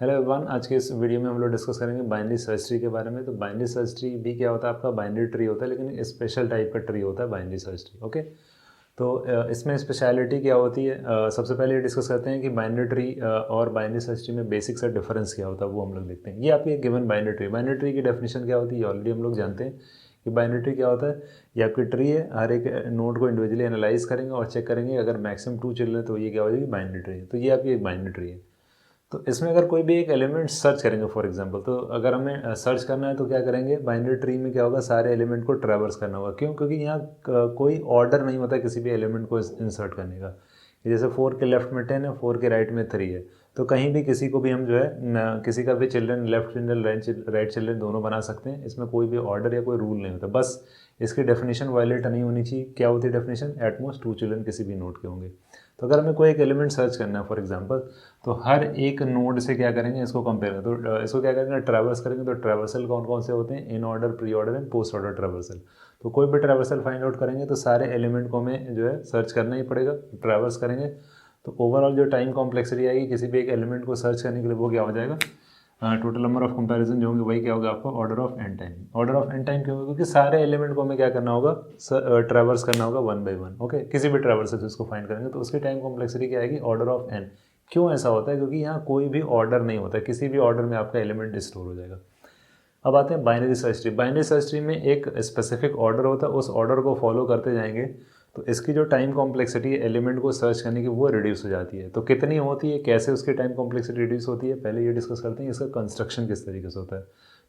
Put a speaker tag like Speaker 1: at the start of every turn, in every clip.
Speaker 1: Hello everyone, आज के इस वीडियो में हम लोग डिस्कस करेंगे बाइनरी सर्च ट्री के बारे में। तो बाइनरी सर्च ट्री भी क्या होता है, आपका बाइनरी ट्री होता है, लेकिन स्पेशल टाइप का ट्री होता है बाइनरी सर्च ट्री। ओके, तो इसमें स्पेशलिटी क्या होती है, सबसे पहले ये डिस्कस करते हैं कि बाइनरी ट्री और बाइनरी सर्च ट्री में बेसिक सा डिफरेंस क्या होता है, वो हम लोग देखते हैं। ये आपकी गिवन बाइनरी ट्री की डेफिनेशन क्या होती है, ऑलरेडी हम लोग जानते हैं कि बाइनरी ट्री क्या होता है। ये आपकी ट्री है, हर एक नोड को इंडिविजुअली एनालाइज करेंगे और चेक करेंगे, अगर मैक्सिमम 2 चिल्ड्रन है तो ये क्या हो जाएगी, बाइनरी ट्री है। तो ये आपकी एक बाइनरी ट्री है। तो इसमें अगर कोई भी एक एलिमेंट सर्च करेंगे फॉर एग्जांपल, तो अगर हमें सर्च करना है तो क्या करेंगे, बाइनरी ट्री में क्या होगा, सारे एलिमेंट को ट्रैवर्स करना होगा। क्यों? क्योंकि यहाँ कोई ऑर्डर नहीं होता किसी भी एलिमेंट को इंसर्ट करने का। जैसे 4 के लेफ्ट में 10 है, 4 के राइट में 3 है, तो कहीं भी किसी को भी हम जो है किसी का भी children, left children right children दोनों बना सकते हैं। इसमें कोई भी ऑर्डर या कोई रूल नहीं होता, बस इसकी डेफिनेशन वायलेट नहीं होनी चाहिए। क्या होती है डेफिनेशन? एटमोस्ट 2 चिल्ड्रन किसी भी नोड के होंगे। तो अगर हमें कोई एक एलिमेंट सर्च करना है फॉर एग्जांपल, तो हर एक नोड से क्या करेंगे, इसको कंपेयर करें। तो इसको क्या करेंगे, ट्रैवर्स करेंगे। तो ट्रैवर्सल कौन कौन से होते हैं? In order, pre order and post order traversal. तो कोई भी ट्रैवर्सल फाइंड आउट करेंगे तो सारे एलिमेंट को हमें जो है सर्च करना ही पड़ेगा, ट्रैवर्स करेंगे। तो ओवरऑल जो टाइम कॉम्प्लेक्सिटी आएगी किसी भी एक एलिमेंट को सर्च करने के लिए, वो क्या हो जाएगा, टोटल नंबर ऑफ कंपैरिजन जो होंगे वही क्या होगा आपका, order of n time. Order of n time क्यों होगा? क्योंकि सारे एलिमेंट को हमें क्या करना होगा, ट्रैवर्स करना होगा 1 by 1। ओके, किसी भी ट्रैवर्स से उसको फाइंड करेंगे तो उसकी टाइम कॉम्प्लेक्सिटी क्या आएगी, ऑर्डर ऑफ एन। क्यों ऐसा होता है? क्योंकि यहाँ कोई भी ऑर्डर नहीं होता, किसी भी ऑर्डर में आपका एलिमेंट स्टोर हो जाएगा। अब आते हैं binary search tree. Binary search tree में एक स्पेसिफिक ऑर्डर होता है, उस ऑर्डर को फॉलो करते जाएंगे तो इसकी जो टाइम कॉम्प्लेक्सिटी है एलिमेंट को सर्च करने की, वो रिड्यूस हो जाती है। तो कितनी होती है, कैसे उसकी टाइम कॉम्प्लेक्सिटी रिड्यूस होती है, पहले ये डिस्कस करते हैं इसका कंस्ट्रक्शन किस तरीके से होता है।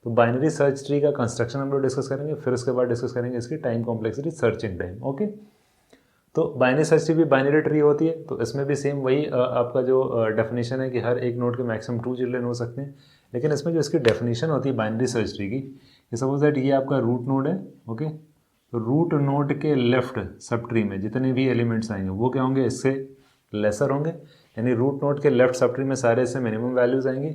Speaker 1: तो बाइनरी सर्च ट्री का कंस्ट्रक्शन हम लोग डिस्कस करेंगे, फिर उसके बाद डिस्कस करेंगे इसकी time complexity, searching time. Okay, तो बाइनरी सर्च ट्री भी बाइनरी ट्री होती है। तो इसमें भी सेम वही आपका जो डेफिनेशन है कि हर एक नोड के मैक्सिमम 2 चिल्ड्रन हो सकते हैं। लेकिन इसमें जो इसकी डेफिनेशन होती है बाइनरी सर्च ट्री की, सपोज दैट ये आपका रूट नोड है। ओके, तो रूट नोड के लेफ्ट सब ट्री में जितने भी एलिमेंट्स आएंगे वो क्या होंगे, इससे लेसर होंगे। यानी रूट नोड के लेफ्ट सब ट्री में सारे से मिनिमम वैल्यूज आएंगी,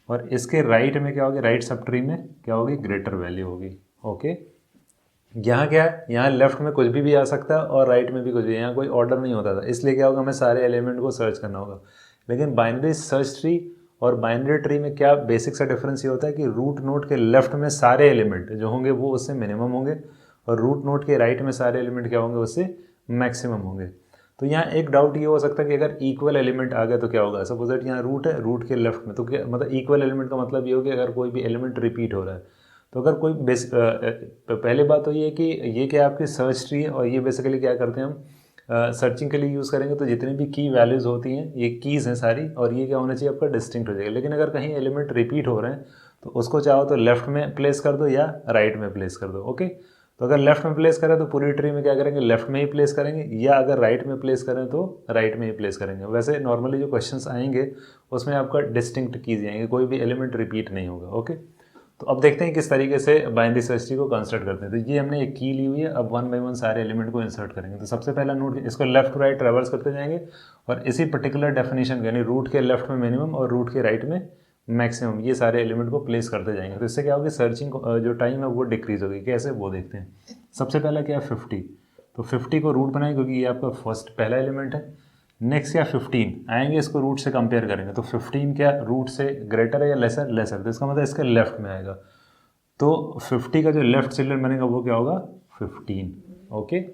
Speaker 1: और इसके राइट में क्या होगी, राइट सब ट्री में क्या होगी, ग्रेटर वैल्यू होगी। ओके, यहाँ क्या है, यहाँ लेफ्ट में कुछ भी आ सकता है और राइट में भी कुछ भी, यहाँ कोई ऑर्डर नहीं होता था, इसलिए क्या होगा, हमें सारे एलिमेंट को सर्च करना होगा। लेकिन बाइनरी सर्च ट्री और बाइनरी ट्री में क्या बेसिक सा डिफरेंस ये होता है कि रूट नोड के लेफ्ट में सारे एलिमेंट जो होंगे वो उससे मिनिमम होंगे, और रूट नोड के राइट में सारे एलिमेंट क्या होंगे, उससे मैक्सिमम होंगे। तो यहाँ एक डाउट ये हो सकता है कि अगर इक्वल एलिमेंट आ गया तो क्या होगा। सपोज दैट यहाँ रूट है, रूट के लेफ्ट में, तो क्या मतलब इक्वल एलिमेंट का मतलब ये हो कि अगर कोई भी एलिमेंट रिपीट हो रहा है, तो अगर कोई पहले बात तो ये है कि ये क्या आपकी सर्च ट्री है, और ये बेसिकली क्या करते हैं हम सर्चिंग के लिए यूज़ करेंगे। तो जितनी भी की वैल्यूज़ होती हैं ये कीज़ हैं सारी, और ये क्या होना चाहिए आपका, डिस्टिंक्ट हो जाएगा। लेकिन अगर कहीं एलिमेंट रिपीट हो रहे हैं तो उसको चाहो तो लेफ्ट में प्लेस कर दो या राइट में प्लेस कर दो। ओके, तो अगर लेफ्ट में प्लेस करें तो पूरी ट्री में क्या करेंगे, लेफ्ट में ही प्लेस करेंगे, या अगर राइट में प्लेस करें तो राइट में ही प्लेस करेंगे। वैसे नॉर्मली जो क्वेश्चंस आएंगे उसमें आपका डिस्टिंक्ट कीज आएंगे, कोई भी एलिमेंट रिपीट नहीं होगा। ओके, तो अब देखते हैं किस तरीके से बाइनरी सर्च ट्री को कंस्ट्रक्ट करते हैं। तो ये हमने एक की ली हुई है, अब 1 by 1 सारे एलिमेंट को इंसर्ट करेंगे। तो सबसे पहला नोड, इसको लेफ्ट टू राइट ट्रेवर्स करते जाएंगे, और इसी पर्टिकुलर डेफिनेशन यानी रूट के लेफ्ट में मिनिमम और रूट के राइट में मैक्सिमम, ये सारे एलिमेंट को प्लेस करते जाएंगे। तो इससे क्या होगी, सर्चिंग जो टाइम है वो डिक्रीज होगी। कैसे, वो देखते हैं। सबसे पहला क्या है, 50। तो 50 को रूट बनाए क्योंकि ये आपका फर्स्ट पहला एलिमेंट है। नेक्स्ट क्या, 15 आएंगे, इसको रूट से कंपेयर करेंगे। तो 15 क्या रूट से ग्रेटर है या लेसर, लेसर, तो इसका मतलब इसके लेफ्ट में आएगा। तो 50 का जो लेफ्ट चिल्ड्रन बनेगा वो क्या होगा, 15। ओके,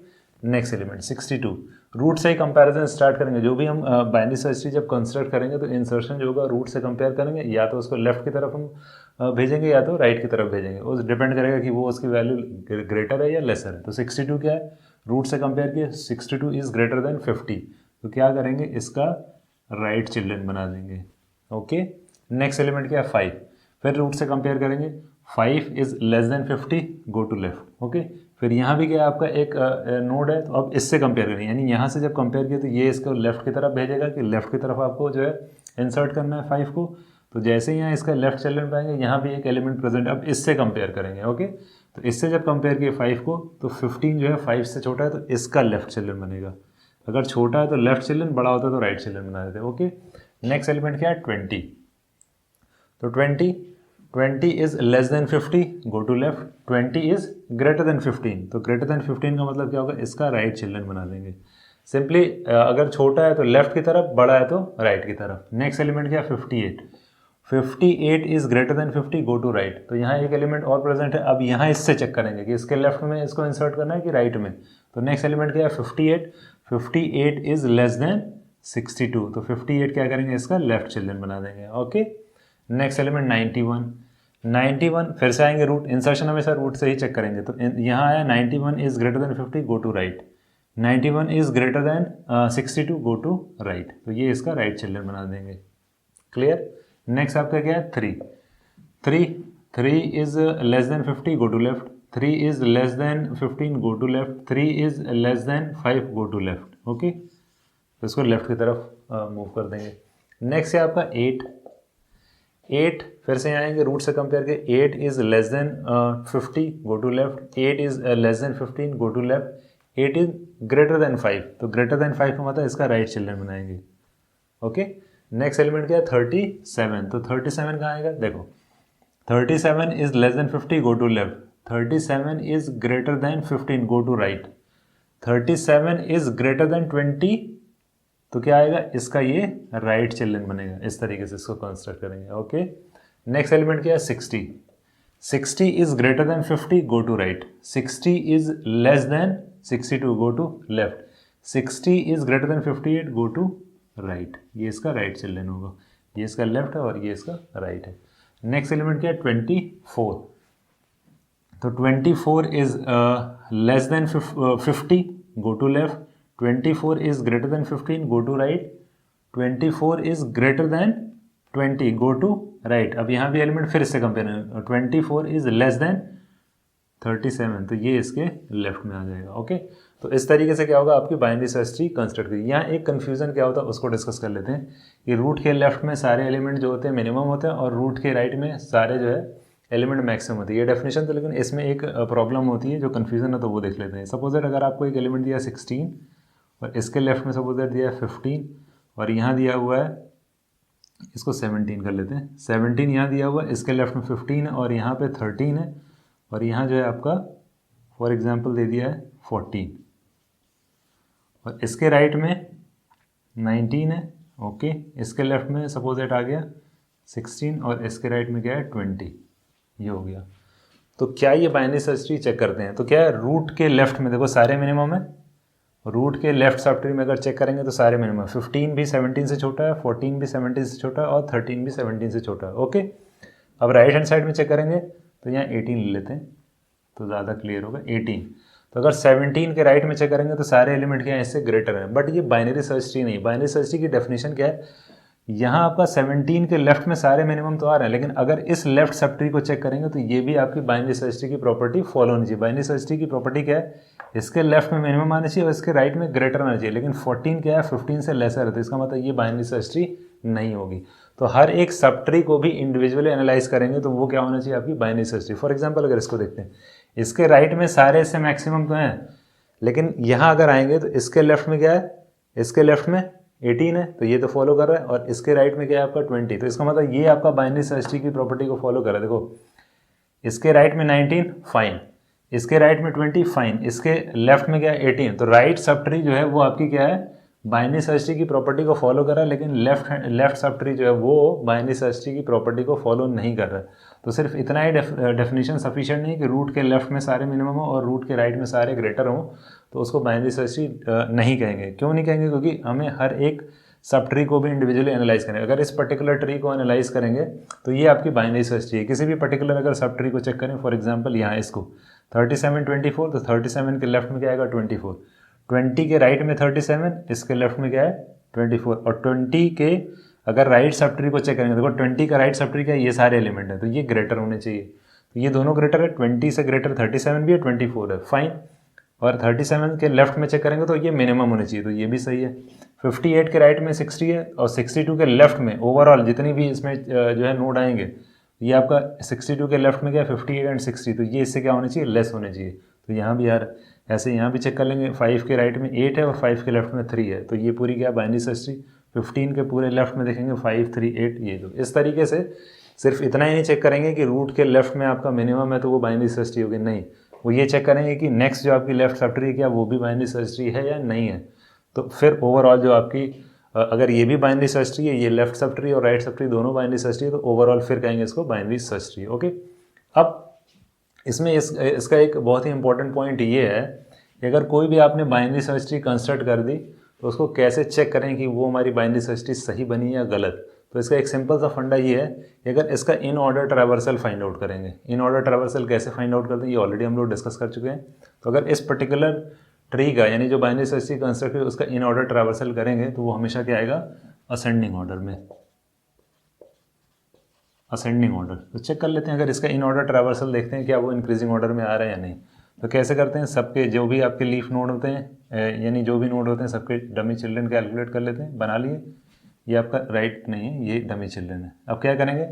Speaker 1: नेक्स्ट एलिमेंट 62, रूट से ही कंपैरिजन स्टार्ट करेंगे। जो भी हम बाइनरी सर्च ट्री जब कंस्ट्रक्ट करेंगे तो इंसर्शन जो होगा रूट से कंपेयर करेंगे, या तो उसको लेफ्ट की तरफ हम भेजेंगे या तो राइट की तरफ भेजेंगे। उस डिपेंड करेगा कि वो उसकी वैल्यू ग्रेटर है या लेसर है। तो 62 क्या है, रूट से कंपेयर किया, 62 इज ग्रेटर देन 50, तो क्या करेंगे, इसका राइट चिल्ड्रन बना देंगे। ओके, नेक्स्ट एलिमेंट क्या है, 5, फिर रूट से कंपेयर करेंगे, 5 is less than 50, go to left. Okay, फिर यहाँ भी क्या आपका एक नोड है, तो अब इससे कंपेयर करेंगे, यानी यहाँ से जब कंपेयर किया तो ये इसको लेफ्ट की तरफ भेजेगा कि लेफ्ट की तरफ आपको जो है इंसर्ट करना है 5 को। तो जैसे ही यहाँ इसका लेफ्ट चिल्ड्रन पाएंगे, यहाँ भी एक एलिमेंट प्रेजेंट, अब इससे कंपेयर करेंगे। ओके, तो इससे जब कंपेयर किए 5 को, तो 15 जो है 5 से छोटा है तो इसका लेफ्ट चिल्ड्रन बनेगा। अगर छोटा है तो लेफ्ट चिल्ड्रन, बड़ा होता है तो राइट चिल्ड्रन बना देते हैं। ओके, नेक्स्ट एलिमेंट क्या है, 20। तो 20 is less than 50, go to left, 20 is greater than 15, तो ग्रेटर देन 15 का मतलब क्या होगा, इसका राइट चिल्ड्रन बना देंगे। सिंपली अगर छोटा है तो लेफ्ट की तरफ, बड़ा है तो राइट की तरफ। नेक्स्ट एलिमेंट क्या है, 58। 58 is greater than 50, go to right. तो यहाँ एक एलिमेंट और प्रेजेंट है, अब यहाँ इससे चेक करेंगे कि इसके लेफ्ट में इसको इंसर्ट करना है कि राइट में। तो नेक्स्ट एलिमेंट क्या है 58, 58 इज लेस देन 62, तो 58 क्या करेंगे इसका लेफ्ट चिल्ड्रन बना देंगे। ओके, नेक्स्ट एलिमेंट 91, 91 फिर से आएंगे रूट, इंसर्शन हमेशा रूट से ही चेक करेंगे। तो यहाँ आया 91 is greater than 50, go to right, 91 is greater than 62, go to right. तो ये इसका राइट चिल्ड्रन बना देंगे। क्लियर। नेक्स्ट आपका क्या है 3, 3 is less than 50, go to left, 3 is less than 15, go to left, 3 is less than 5, go to left. Okay, तो इसको लेफ्ट की तरफ मूव कर देंगे। नेक्स्ट है आपका 8, 8 फिर से आएंगे रूट से कंपेयर के, 8 is less than 50, go to left, 8 is less than 15, go to left, 8 is greater than 5, तो ग्रेटर देन 5 का मतलब इसका राइट चिल्ड्रन बनाएंगे। ओके, नेक्स्ट एलिमेंट क्या है 37, तो 37 कहाँ आएगा देखो, 37 is less than 50, go to left, 37 is greater than 15, go to right, 37 is greater than 20, तो क्या आएगा इसका ये राइट चिल्ड्रन बनेगा। इस तरीके से इसको कंस्ट्रक्ट करेंगे। ओके, नेक्स्ट एलिमेंट क्या है 60, 60 is greater than 50, go to right, 60 is less than 62, go to left, 60 is greater than 58, go to right. ये इसका राइट चिल्ड्रन होगा, ये इसका लेफ्ट है और ये इसका राइट है। नेक्स्ट एलिमेंट क्या है 24, तो 24 is less than 50, go to left, 24 is greater than 15, go to right, 24 is greater than 20, go to right. अब यहाँ भी एलिमेंट फिर इससे कंपेयर है, 24 इज लेस देन 37, तो ये इसके लेफ्ट में आ जाएगा। ओके, तो इस तरीके से क्या होगा आपकी बाइनरी सर्च ट्री कंस्ट्रक्ट करेगी। यहाँ एक कन्फ्यूजन क्या होता है उसको डिस्कस कर लेते हैं कि रूट के लेफ्ट में सारे एलिमेंट जो होते हैं मिनिमम होते हैं और रूट के राइट में सारे जो है एलिमेंट मैक्सिमम होती है। ये डेफिनेशन तो, लेकिन इसमें एक प्रॉब्लम होती है जो कन्फ्यूजन है, तो वो देख लेते हैं। सपोज दैट अगर आपको एक एलिमेंट दिया 16 और इसके लेफ्ट में सपोज दैट दिया है 15 और यहाँ दिया हुआ है, इसको 17 कर लेते हैं, 17 यहाँ दिया हुआ है, इसके लेफ्ट में 15 है और यहाँ पे 13 है और यहाँ जो है आपका फॉर एग्जांपल दे दिया है 14 और इसके राइट में 19 है। ओके, इसके लेफ्ट में सपोज दैट आ गया 16 और इसके राइट में क्या है 20, ये हो गया। तो क्या ये बाइनरी सर्च ट्री चेक करते हैं, तो क्या है रूट के लेफ्ट में देखो सारे मिनिमम है, रूट के लेफ्ट सब ट्री में अगर चेक करेंगे तो सारे मिनिमम, 15 भी 17 से छोटा है, 14 भी 17 से छोटा है और 13 भी 17 से छोटा है। ओके, अब राइट हैंड साइड में चेक करेंगे तो यहाँ 18 ले लेते हैं तो ज़्यादा क्लियर होगा। 18, तो अगर 17 के राइट में चेक करेंगे तो सारे एलिमेंट क्या है इससे ग्रेटर हैं। बट ये बाइनरी सर्च ट्री नहीं, बाइनरी सर्च ट्री की डेफिनेशन क्या है, यहाँ आपका 17 के लेफ्ट में सारे मिनिमम तो आ रहे हैं, लेकिन अगर इस लेफ्ट सब ट्री को चेक करेंगे तो ये भी आपकी बाइनरी सर्च ट्री की प्रॉपर्टी फॉलो होनी चाहिए। बाइनरी सर्च ट्री की प्रॉपर्टी क्या है, इसके लेफ्ट में मिनिमम आना चाहिए और इसके राइट में ग्रेटर आना चाहिए, लेकिन 14 क्या है 15 से लेसर है, तो इसका मतलब ये बाइनरी सर्च ट्री नहीं होगी। तो हर एक सब ट्री को भी इंडिविजुअली एनालाइज करेंगे तो वो क्या होना चाहिए आपकी binary search tree. For example अगर इसको देखते हैं, इसके राइट में सारे इससे मैक्सिमम तो हैं, लेकिन यहाँ अगर आएंगे तो इसके लेफ्ट में क्या है, इसके लेफ्ट में 18 है तो ये तो फॉलो कर रहा है और इसके राइट में क्या है आपका 20, तो इसका मतलब ये आपका बाइनरी सर्च ट्री की प्रॉपर्टी को फॉलो कर रहा है। देखो इसके राइट में 19 फाइन, इसके राइट में 20 फाइन, इसके लेफ्ट में क्या है 18, तो राइट सब ट्री जो है वो आपकी क्या है बाइनरी सर्च ट्री की प्रॉपर्टी को फॉलो कर रहा है, लेकिन लेफ्ट सब ट्री जो है वो बाइनरी सर्च ट्री की प्रॉपर्टी को फॉलो नहीं कर रहा है। तो सिर्फ इतना ही डेफिनेशन सफिशिएंट नहीं कि रूट के लेफ्ट में सारे मिनिमम हो और रूट के राइट में सारे ग्रेटर हों तो उसको बाइनरी सर्च ट्री नहीं कहेंगे। क्यों नहीं कहेंगे, क्योंकि हमें हर एक सब ट्री को भी इंडिविजुअली एनालाइज करेंगे। अगर इस पर्टिकुलर ट्री को एनालाइज करेंगे तो ये आपकी बाइनरी सर्च ट्री है। किसी भी पर्टिकुलर अगर सब ट्री को चेक करें, फॉर एग्जांपल यहाँ इसको 37 24, तो 37 के लेफ्ट में क्या आएगा 24, 20 के राइट में 37, इसके लेफ्ट में क्या है 24, और 20 के अगर राइट सब ट्री को चेक करेंगे, देखो 20 का राइट सब ट्री क्या है, ये सारे एलिमेंट है तो ये ग्रेटर होने चाहिए, तो ये दोनों ग्रेटर है, 20 से ग्रेटर 37 भी है, 24 है, फाइन। और 37 के लेफ्ट में चेक करेंगे तो ये मिनिमम होने चाहिए, तो ये भी सही है। 58 के राइट में 60 है और 62 के लेफ्ट में ओवरऑल जितनी भी इसमें जो है नोड आएंगे, ये आपका 62 के लेफ्ट में क्या है 58 एंड 60, तो ये इससे क्या होने चाहिए लेस होने चाहिए। तो यहाँ भी यार ऐसे यहाँ भी चेक कर लेंगे, 5 के राइट में 8 है और 5 के लेफ्ट में 3 है, तो ये पूरी क्या बाइनरी सर्च ट्री। 15 के पूरे लेफ्ट में देखेंगे 5 3 8, ये दो। इस तरीके से सिर्फ इतना ही नहीं चेक करेंगे कि रूट के लेफ्ट में आपका मिनिमम है तो वो बाइनरी सर्च ट्री होगी, नहीं, वो ये चेक करेंगे कि नेक्स्ट जो आपकी लेफ्ट सब ट्री क्या वो भी बाइनरी सर्च ट्री है या नहीं है। तो फिर ओवरऑल जो आपकी अगर ये भी बाइनरी सर्च ट्री है, ये लेफ्ट सब ट्री और राइट सब ट्री दोनों बाइनरी सर्च ट्री है, तो ओवरऑल फिर कहेंगे इसको बाइनरी सर्च ट्री। ओके, अब इसमें इसका एक बहुत ही इंपॉर्टेंट पॉइंट ये है कि अगर कोई भी आपने बाइनरी सर्च ट्री कंस्ट्रक्ट कर दी तो उसको कैसे चेक करें कि वो हमारी बाइनरी सर्च ट्री सही बनी या गलत। तो इसका एक सिंपल सा फंडा ये है कि अगर इसका in order traversal find out करेंगे। इन ऑर्डर ट्रैवर्सल कैसे फाइंड आउट करते हैं, ये ऑलरेडी हम लोग डिस्कस कर चुके हैं। तो अगर इस पर्टिकुलर ट्री का, यानी जो बाइनरी सर्च ट्री कंस्ट्रक्ट है, उसका इन ऑर्डर ट्रैवर्सल करेंगे तो वो हमेशा क्या आएगा, असेंडिंग ऑर्डर में, असेंडिंग ऑर्डर। तो चेक कर लेते हैं अगर इसका इन ऑर्डर ट्रैवर्सल, देखते हैं क्या वो इंक्रीजिंग ऑर्डर में आ रहा है या नहीं। तो कैसे करते हैं, सबके जो भी आपके लीफ नोड होते हैं, यानी जो भी नोड होते हैं, सबके डमी चिल्ड्रन कैलकुलेट कर लेते हैं। बना लिए, ये आपका राइट नहीं है, ये डमी चिल्ड्रन है। अब क्या करेंगे,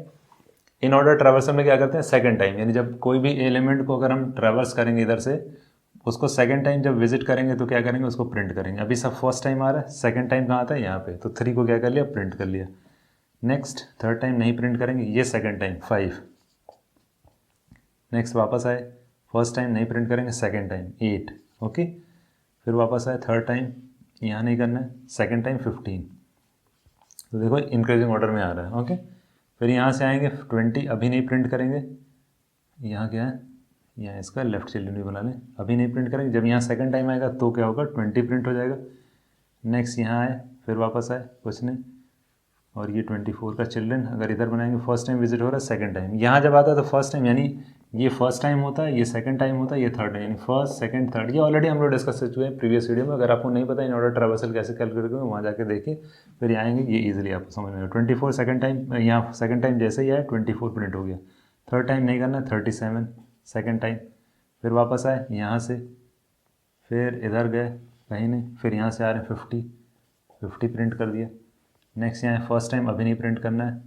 Speaker 1: इन ऑर्डर ट्रैवर्सल में क्या करते हैं, सेकंड टाइम, यानी जब कोई भी एलिमेंट को अगर हम ट्रैवर्स करेंगे इधर से, उसको सेकंड टाइम जब विजिट करेंगे तो क्या करेंगे, उसको प्रिंट करेंगे। अभी सब फर्स्ट टाइम आ रहा है, सेकंड टाइम कहाँ आता है, यहाँ पे, तो 3 को क्या कर लिया, प्रिंट कर लिया। नेक्स्ट थर्ड टाइम नहीं प्रिंट करेंगे, ये सेकंड टाइम 5। नेक्स्ट वापस आए, फर्स्ट टाइम नहीं प्रिंट करेंगे, सेकंड टाइम 8। ओके, फिर वापस आए, थर्ड टाइम यहाँ नहीं करना है, सेकंड टाइम 15। तो देखो इंक्रीजिंग ऑर्डर में आ रहा है। ओके, फिर यहाँ से आएंगे 20, अभी नहीं प्रिंट करेंगे। यहाँ क्या है, यहाँ इसका लेफ्ट चिल्ड्रन भी बना लें, अभी नहीं प्रिंट करेंगे। जब यहाँ सेकंड टाइम आएगा तो क्या होगा, 20 प्रिंट हो जाएगा। नेक्स्ट यहाँ आए, फिर वापस आए, कुछ नहीं, और ये 24 का चिल्ड्रन अगर इधर बनाएंगे, फर्स्ट टाइम विजिट हो रहा है, सेकंड टाइम यहाँ जब आता है तो फर्स्ट टाइम, यानी ये फर्स्ट टाइम होता है, ये सेकंड टाइम होता है, ये थर्ड टाइम, यानी फर्स्ट सेकंड थर्ड। ये ऑलरेडी हम लोग डिस्कस कर चुके हैं प्रीवियस वीडियो में। अगर आपको नहीं पता इन ऑर्डर ट्रैवर्सल कैसे कैलकुलेट करेंगे, वहाँ जाके देखिए, फिर आएंगे, ये ईजिली आपको समझ में आएगा। 24 सेकंड टाइम, यहाँ सेकंड टाइम जैसे ही आया 24 प्रिंट हो गया। थर्ड टाइम नहीं करना, 37 सेकंड टाइम, फिर वापस आए यहाँ से, फिर इधर गए कहीं नहीं, फिर यहाँ से आ रहे हैं 50 प्रिंट कर दिया। नेक्स्ट यहाँ फर्स्ट टाइम अभी नहीं प्रिंट करना है,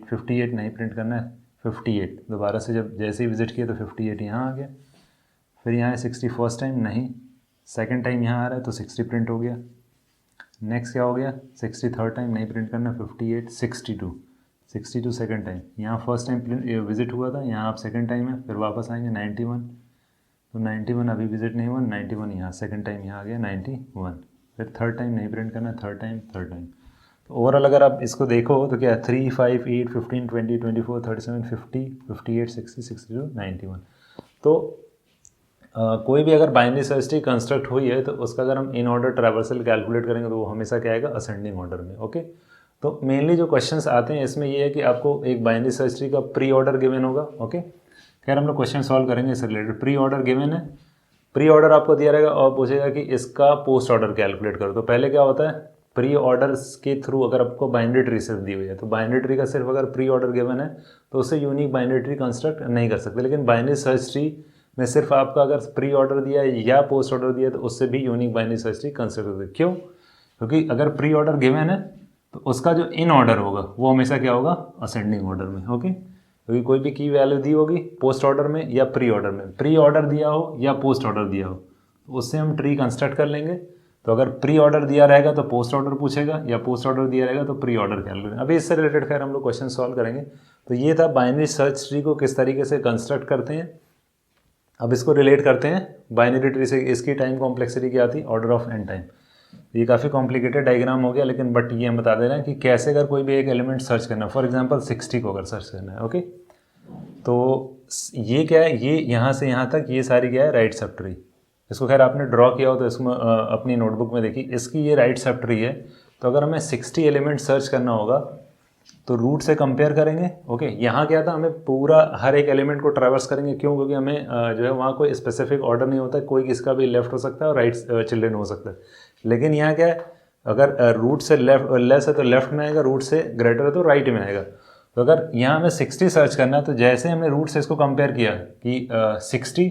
Speaker 1: 58 नहीं प्रिंट करना है, 58 दोबारा से जब जैसे ही विजिट किया तो 58 यहाँ आ गया। फिर यहाँ 60 फर्स्ट टाइम नहीं, सेकंड टाइम यहाँ आ रहा है तो 60 प्रिंट हो गया। नेक्स्ट क्या हो गया, 60 थर्ड टाइम नहीं प्रिंट करना, 58 62 सेकंड टाइम, यहाँ फर्स्ट टाइम विजिट हुआ था, यहाँ आप सेकंड टाइम है, फिर वापस आएंगे 91, तो 91 अभी विजिट नहीं हुआ, 91 यहाँ सेकंड टाइम यहाँ आ गया 91। फिर थर्ड टाइम नहीं प्रिंट करना, थर्ड टाइम। तो ओवरऑल अगर आप इसको देखो तो क्या 3, 5, 8, 15, 20, 24, 37, 50, 58, 60, 62, 91। तो कोई भी अगर बाइनरी सर्च ट्री कंस्ट्रक्ट हुई है तो उसका अगर हम इन ऑर्डर ट्रैवर्सल कैलकुलेट करेंगे तो वो हमेशा क्या आएगा, असेंडिंग ऑर्डर में। ओके, तो मेनली जो क्वेश्चंस आते हैं इसमें ये है कि आपको एक बाइनरी सर्च ट्री का प्री ऑर्डर गिवन होगा। ओके, खैर हम लोग क्वेश्चन सॉल्व करेंगे इससे रिलेटेड। प्री ऑर्डर गिवन है, प्री ऑर्डर आपको दिया रहेगा और पूछेगा कि इसका पोस्ट ऑर्डर कैलकुलेट करो। तो पहले क्या होता है, प्री ऑर्डर्स के थ्रू अगर आपको बाइनरी ट्री सिर्फ दी हुई है तो बाइनरी ट्री का सिर्फ अगर प्री ऑर्डर गिवन है तो उससे यूनिक बाइनरी ट्री कंस्ट्रक्ट नहीं कर सकते। लेकिन बाइनरी सर्च ट्री में सिर्फ आपका अगर प्री ऑर्डर दिया है या पोस्ट ऑर्डर दिया है तो उससे भी unique binary search tree construct होती है। क्यों, क्योंकि अगर प्री ऑर्डर गिवन है तो उसका जो इन ऑर्डर होगा वो हमेशा क्या होगा, असेंडिंग ऑर्डर में। ओके, क्योंकि कोई भी की वैल्यू दी होगी पोस्ट ऑर्डर में या प्री ऑर्डर में, प्री ऑर्डर दिया हो या पोस्ट ऑर्डर दिया हो तो उससे हम ट्री कंस्ट्रक्ट कर लेंगे। तो अगर प्री ऑर्डर दिया रहेगा तो पोस्ट ऑर्डर पूछेगा, या पोस्ट ऑर्डर दिया रहेगा तो प्री ऑर्डर कैलकुलेट। अभी इससे रिलेटेड खैर हम लोग क्वेश्चन सॉल्व करेंगे। तो ये था बाइनरी सर्च ट्री को किस तरीके से कंस्ट्रक्ट करते हैं। अब इसको रिलेट करते हैं बाइनरी ट्री से। इसकी टाइम कॉम्प्लेक्सिटी क्या आती है, ऑर्डर ऑफ एन टाइम। ये काफ़ी कॉम्प्लिकेटेड डायग्राम हो गया, लेकिन बट ये हम बता दे रहे हैं कि कैसे अगर कोई भी एक एलिमेंट सर्च करना है, फॉर एग्जांपल 60 को अगर सर्च करना है। ओके, तो ये क्या है, ये यहाँ से यहाँ तक ये सारी क्या है, राइट सब ट्री। इसको खैर आपने ड्रॉ किया हो तो इसमें अपनी नोटबुक में देखिए, इसकी ये राइट सब ट्री है। तो अगर हमें 60 एलिमेंट सर्च करना होगा तो रूट से कंपेयर करेंगे। ओके, यहाँ क्या था, हमें पूरा हर एक एलिमेंट को ट्रैवर्स करेंगे। क्यों, क्योंकि हमें जो है वहाँ कोई स्पेसिफिक ऑर्डर नहीं होता है, कोई किसका भी लेफ्ट हो सकता है और राइट चिल्ड्रन हो सकता है। लेकिन यहाँ क्या है, अगर रूट से लेस है तो लेफ्ट में आएगा, रूट से ग्रेटर है तो राइट में आएगा। तो अगर यहाँ हमें 60 सर्च करना है तो जैसे हमने रूट से इसको कंपेयर किया कि 60,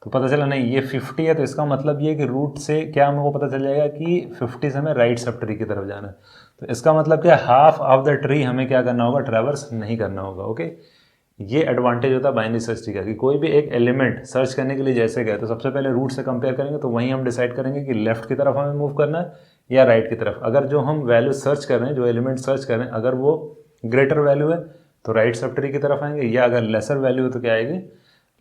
Speaker 1: तो पता चला नहीं ये 50 है, तो इसका मतलब ये कि रूट से क्या हमको पता चल जाएगा कि 50 से हमें राइट सब ट्री की तरफ जाना है। तो इसका मतलब क्या, हाफ ऑफ द ट्री हमें क्या करना होगा, ट्रैवर्स नहीं करना होगा। ओके, ये एडवांटेज होता है बाइनरी सर्च ट्री का कि कोई भी एक एलिमेंट सर्च करने के लिए जैसे गए तो सबसे पहले रूट से कंपेयर करेंगे, तो वहीं हम डिसाइड करेंगे कि लेफ्ट की तरफ हमें मूव करना है या राइट की तरफ। अगर जो हम वैल्यू सर्च कर रहे हैं, जो एलिमेंट सर्च कर रहे हैं, अगर वो ग्रेटर वैल्यू है तो राइट सब ट्री की तरफ आएंगे, या अगर लेसर वैल्यू है तो क्या आएगी,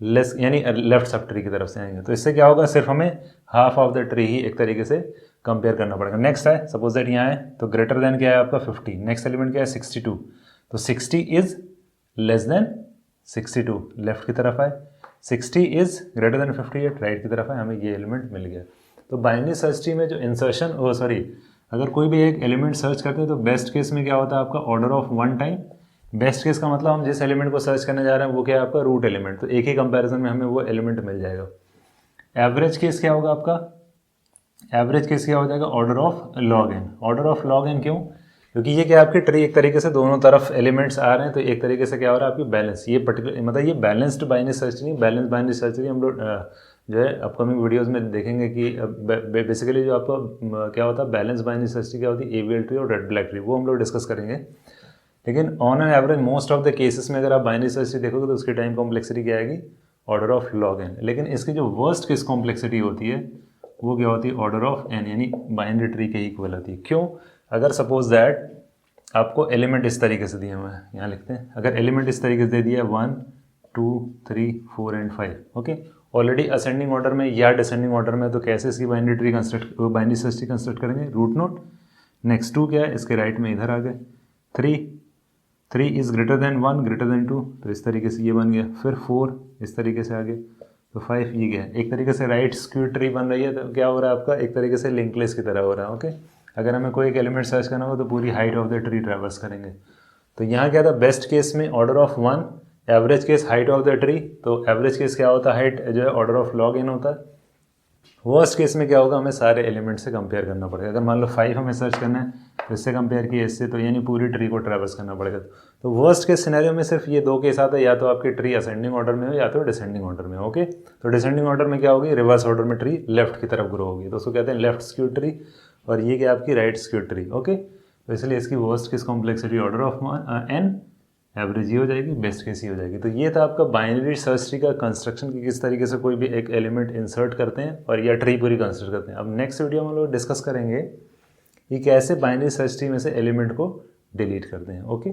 Speaker 1: लेस, यानी लेफ्ट सब ट्री की तरफ से आएंगे। तो इससे क्या होगा, सिर्फ हमें हाफ ऑफ द ट्री ही एक तरीके से कंपेयर करना पड़ेगा। नेक्स्ट है सपोज दैट यहाँ है तो ग्रेटर देन क्या है आपका 50, नेक्स्ट एलिमेंट क्या है 62, तो 60 इज लेस देन 62 लेफ्ट की तरफ आए, 60 इज ग्रेटर देन 58 राइट की तरफ आए, हमें ये एलिमेंट मिल गया। तो बाइनरी सर्च ट्री में जो इंसर्शन अगर कोई भी एक एलिमेंट सर्च करते हैं तो बेस्ट केस में क्या होता है आपका order of 1 time. Best case का मतलब हम जिस एलिमेंट को सर्च करने जा रहे हैं वो क्या है आपका रूट एलिमेंट, तो एक ही कंपैरिजन में हमें वो एलिमेंट मिल जाएगा। एवरेज केस क्या होगा आपका, एवरेज केस क्या हो जाएगा order of log n. Order of log n क्यों, क्योंकि ये क्या आपकी ट्री एक तरीके से दोनों तरफ एलिमेंट्स आ रहे हैं, तो एक तरीके से क्या हो रहा है आपकी बैलेंस, ये पर्टिकुलर मतलब ये बैलेंस्ड बाइनरी सर्च नहीं, बैलेंस बाइनरी सर्च नहीं हम लोग जो है अपकमिंग वीडियोस में देखेंगे कि बेसिकली जो आपका क्या होता है बैलेंस बाइनरी सर्च ट्री क्या होती है, एवीएल ट्री और रेड ब्लैक ट्री, वो हम लोग डिस्कस करेंगे। लेकिन on an average most of the cases में अगर आप बाइनरी सर्च ट्री देखोगे तो उसकी टाइम कॉम्प्लेक्सिटी क्या आएगी ऑर्डर ऑफ लॉग एन। लेकिन इसकी जो वर्स्ट केस कॉम्प्लेक्सिटी होती है वो क्या होती है ऑर्डर ऑफ एन, यानी बाइनरी ट्री के इक्वल होती है। क्यों, अगर सपोज दैट आपको एलिमेंट इस तरीके से दिए हुए हैं, यहाँ लिखते हैं, अगर एलिमेंट इस तरीके से दे दिया है 1 2 3 4 and 5, okay, already ascending order में या डिसेंडिंग ऑर्डर में, तो कैसे इसकी binary tree binary search tree construct करेंगे, रूट नोड। नेक्स्ट 2 क्या है इसके राइट में इधर आ गए, 3 is greater than 1 greater than 2, तो इस तरीके से ये बन गया, फिर 4 इस तरीके से आ गए, तो 5 ये गया। एक तरीके से राइट स्क्यू ट्री बन रही है, तो क्या हो रहा है आपका एक तरीके से लिंक लिस्ट की तरह हो रहा है, ओके। अगर हमें कोई एक एलिमेंट सर्च करना हो तो पूरी height of the tree traverse करेंगे। तो यहाँ क्या था बेस्ट केस में order of 1, average case height of the tree, तो एवरेज केस क्या होता है हाइट जो है ऑर्डर ऑफ लॉग एन होता है। वर्स्ट केस में क्या होगा हमें सारे एलिमेंट से कंपेयर करना पड़ेगा। अगर मान लो 5 हमें सर्च करना है तो इससे कंपेयर किया इससे, तो यानी पूरी ट्री को ट्रैवर्स करना पड़ेगा। तो वर्स्ट केस सिनेरियो में सिर्फ ये 2 केस आता है, या तो आपकी ट्री असेंडिंग ऑर्डर में हो या तो डिसेंडिंग ऑर्डर में, ओके। तो डिसेंडिंग ऑर्डर में क्या होगी, रिवर्स ऑर्डर में ट्री लेफ्ट की तरफ ग्रो होगी, तो उसको कहते हैं लेफ्ट स्क्यू ट्री, और ये क्या आपकी राइट स्क्यू ट्री, ओके। तो इसलिए इसकी worst case complexity order of N, average ही हो जाएगी, बेस्ट केस ही हो जाएगी। तो ये था आपका बाइनरी सर्च ट्री का कंस्ट्रक्शन कि किस तरीके से कोई भी एक एलिमेंट इंसर्ट करते हैं और या ट्री पूरी कंस्ट्रक्ट करते हैं। अब नेक्स्ट वीडियो में हम लोग डिस्कस करेंगे कि कैसे बाइनरी सर्च ट्री में से एलिमेंट को डिलीट करते हैं, ओके।